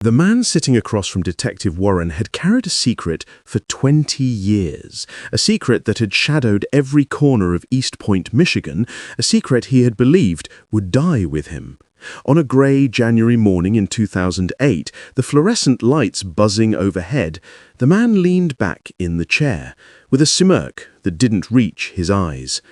The man sitting across from Detective Warren had carried a secret for 20 years, a secret that had shadowed every corner of East Point, Michigan, a secret he had believed would die with him. On a grey January morning in 2008, the fluorescent lights buzzing overhead, the man leaned back in the chair, with a smirk that didn't reach his eyes.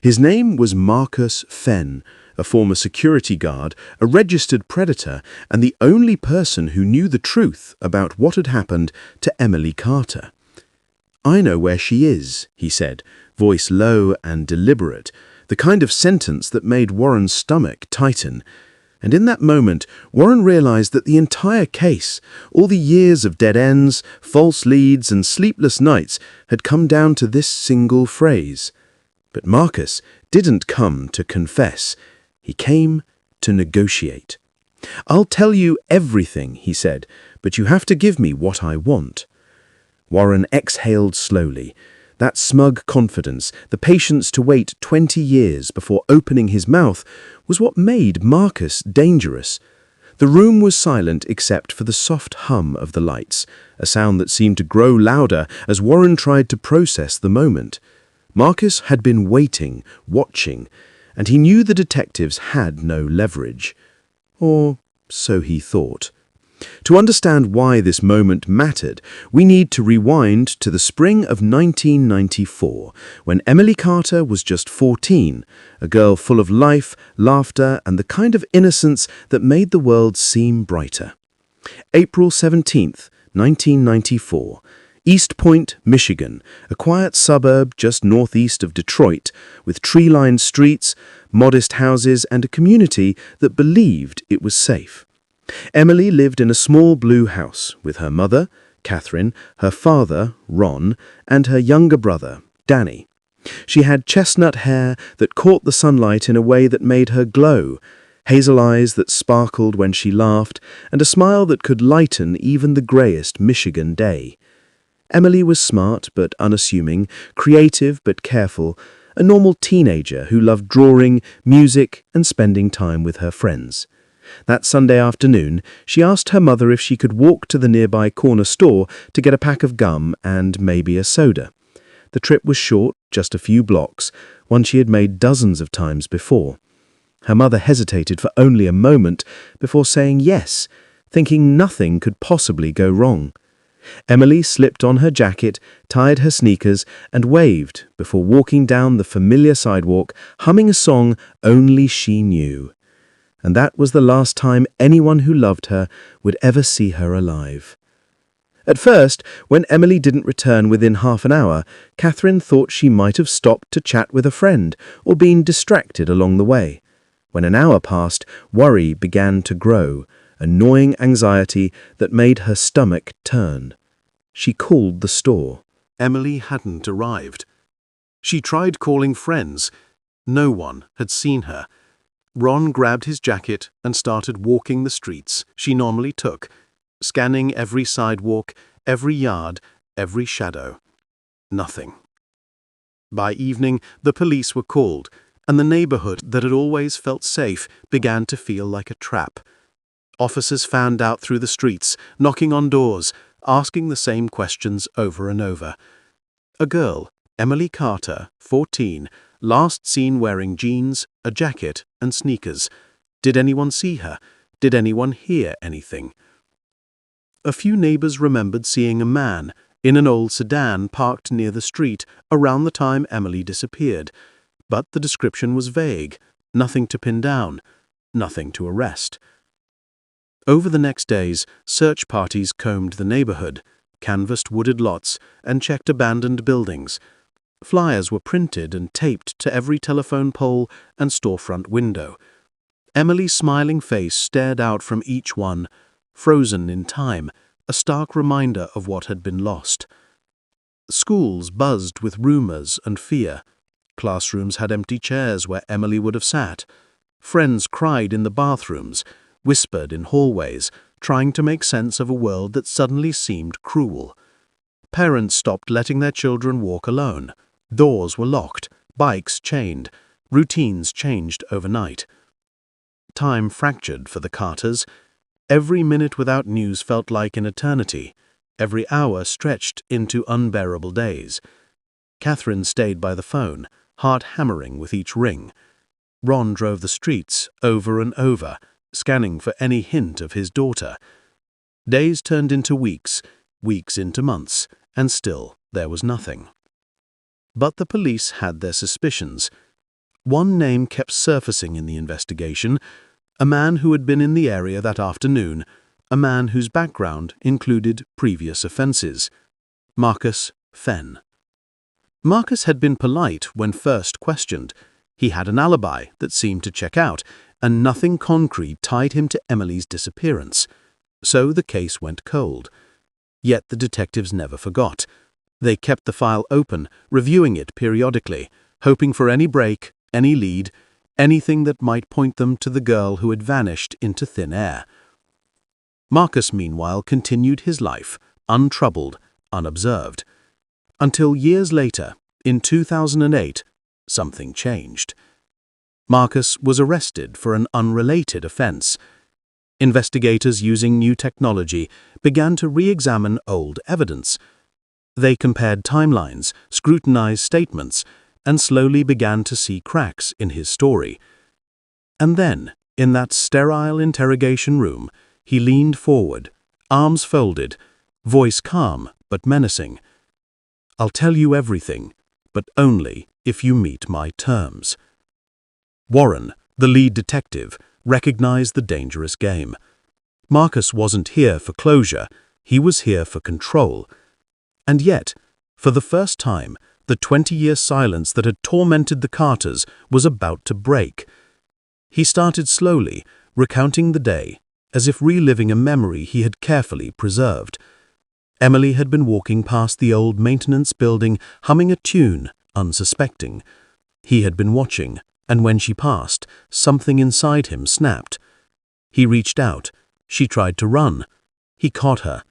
His name was Marcus Fenn, a former security guard, a registered predator, and the only person who knew the truth about what had happened to Emily Carter. "I know where she is," he said, voice low and deliberate, the kind of sentence that made Warren's stomach tighten. And in that moment, Warren realized that the entire case, all the years of dead ends, false leads, and sleepless nights had come down to this single phrase. But Marcus didn't come to confess. He came to negotiate. "I'll tell you everything," he said, "but you have to give me what I want." Warren exhaled slowly. That smug confidence, the patience to wait 20 years before opening his mouth, was what made Marcus dangerous. The room was silent except for the soft hum of the lights, a sound that seemed to grow louder as Warren tried to process the moment. Marcus had been waiting, watching, and he knew the detectives had no leverage. Or so he thought. To understand why this moment mattered, we need to rewind to the spring of 1994, when Emily Carter was just 14, a girl full of life, laughter, and the kind of innocence that made the world seem brighter. April 17th, 1994. East Point, Michigan, a quiet suburb just northeast of Detroit, with tree-lined streets, modest houses, and a community that believed it was safe. Emily lived in a small blue house with her mother, Catherine, her father, Ron, and her younger brother, Danny. She had chestnut hair that caught the sunlight in a way that made her glow, hazel eyes that sparkled when she laughed, and a smile that could lighten even the greyest Michigan day. Emily was smart but unassuming, creative but careful, a normal teenager who loved drawing, music, and spending time with her friends. That Sunday afternoon, she asked her mother if she could walk to the nearby corner store to get a pack of gum and maybe a soda. The trip was short, just a few blocks, one she had made dozens of times before. Her mother hesitated for only a moment before saying yes, thinking nothing could possibly go wrong. Emily slipped on her jacket, tied her sneakers, and waved before walking down the familiar sidewalk, humming a song only she knew. And that was the last time anyone who loved her would ever see her alive. At first, when Emily didn't return within half an hour, Catherine thought she might have stopped to chat with a friend or been distracted along the way. When an hour passed, worry began to grow, a gnawing anxiety that made her stomach turn. She called the store. Emily hadn't arrived. She tried calling friends. No one had seen her. Ron grabbed his jacket and started walking the streets she normally took, scanning every sidewalk, every yard, every shadow. Nothing. By evening, the police were called, and the neighborhood that had always felt safe began to feel like a trap. Officers fanned out through the streets, knocking on doors, asking the same questions over and over. A girl, Emily Carter, 14, last seen wearing jeans, a jacket, and sneakers. Did anyone see her? Did anyone hear anything? A few neighbors remembered seeing a man in an old sedan parked near the street around the time Emily disappeared, but the description was vague, nothing to pin down, nothing to arrest. Over the next days, search parties combed the neighborhood, canvassed wooded lots, and checked abandoned buildings. Flyers were printed and taped to every telephone pole and storefront window. Emily's smiling face stared out from each one, frozen in time, a stark reminder of what had been lost. Schools buzzed with rumors and fear. Classrooms had empty chairs where Emily would have sat. Friends cried in the bathrooms, whispered in hallways, trying to make sense of a world that suddenly seemed cruel. Parents stopped letting their children walk alone. Doors were locked, bikes chained, routines changed overnight. Time fractured for the Carters. Every minute without news felt like an eternity. Every hour stretched into unbearable days. Catherine stayed by the phone, heart hammering with each ring. Ron drove the streets over and over, scanning for any hint of his daughter. Days turned into weeks, weeks into months, and still there was nothing. But the police had their suspicions. One name kept surfacing in the investigation, a man who had been in the area that afternoon, a man whose background included previous offenses. Marcus Fenn. Marcus had been polite when first questioned. He had an alibi that seemed to check out, and nothing concrete tied him to Emily's disappearance. So the case went cold. Yet the detectives never forgot. They kept the file open, reviewing it periodically, hoping for any break, any lead, anything that might point them to the girl who had vanished into thin air. Marcus, meanwhile, continued his life, untroubled, unobserved. Until years later, in 2008, something changed. Marcus was arrested for an unrelated offense. Investigators using new technology began to re-examine old evidence. They compared timelines, scrutinized statements, and slowly began to see cracks in his story. And then, in that sterile interrogation room, he leaned forward, arms folded, voice calm but menacing. "I'll tell you everything, but only if you meet my terms." Warren, the lead detective, recognized the dangerous game. Marcus wasn't here for closure, he was here for control. And yet, for the first time, the 20-year silence that had tormented the Carters was about to break. He started slowly, recounting the day, as if reliving a memory he had carefully preserved. Emily had been walking past the old maintenance building, humming a tune, unsuspecting. He had been watching, and when she passed, something inside him snapped. He reached out. She tried to run. He caught her.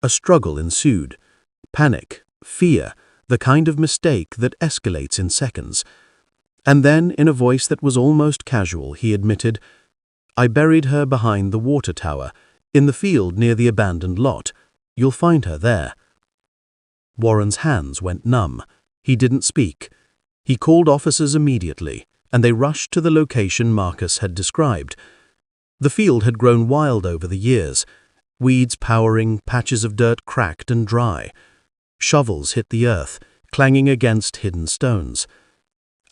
A struggle ensued. Panic, fear, the kind of mistake that escalates in seconds. And then, in a voice that was almost casual, he admitted, "I buried her behind the water tower, in the field near the abandoned lot. You'll find her there." Warren's hands went numb. He didn't speak. He called officers immediately, and they rushed to the location Marcus had described. The field had grown wild over the years, weeds powering, patches of dirt cracked and dry. Shovels hit the earth, clanging against hidden stones.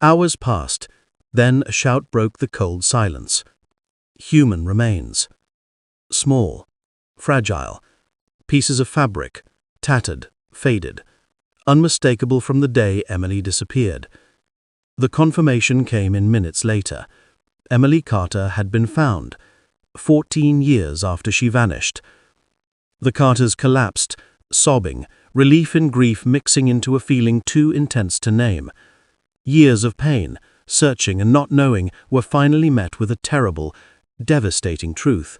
Hours passed, then a shout broke the cold silence. Human remains. Small, fragile, pieces of fabric, tattered, faded, unmistakable from the day Emily disappeared. The confirmation came in minutes later. Emily Carter had been found, 14 years after she vanished. The Carters collapsed, sobbing, relief and grief mixing into a feeling too intense to name. Years of pain, searching and not knowing, were finally met with a terrible, devastating truth.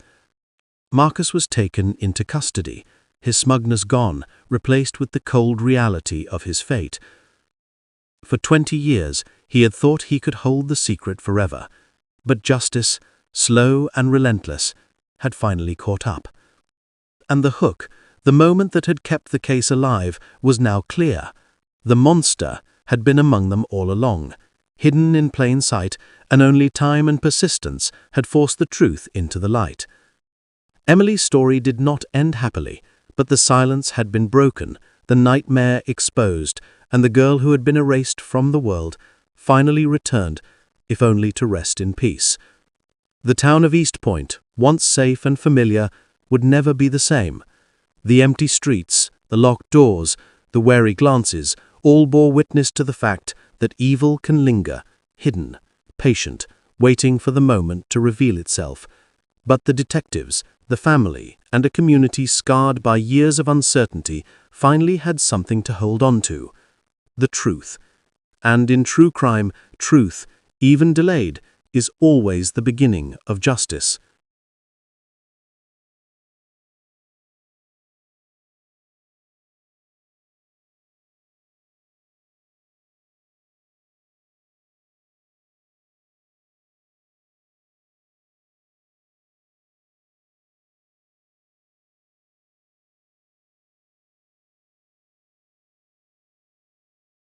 Marcus was taken into custody, his smugness gone, replaced with the cold reality of his fate. For 20 years, he had thought he could hold the secret forever, but justice, slow and relentless, had finally caught up. And the hook, the moment that had kept the case alive, was now clear. The monster had been among them all along, hidden in plain sight, and only time and persistence had forced the truth into the light. Emily's story did not end happily, but the silence had been broken, the nightmare exposed, and the girl who had been erased from the world finally returned, if only to rest in peace. The town of East Point, once safe and familiar, would never be the same. The empty streets, the locked doors, the wary glances, all bore witness to the fact that evil can linger, hidden, patient, waiting for the moment to reveal itself. But the detectives, the family, and a community scarred by years of uncertainty finally had something to hold on to: the truth. And in true crime, truth, even delayed, is always the beginning of justice.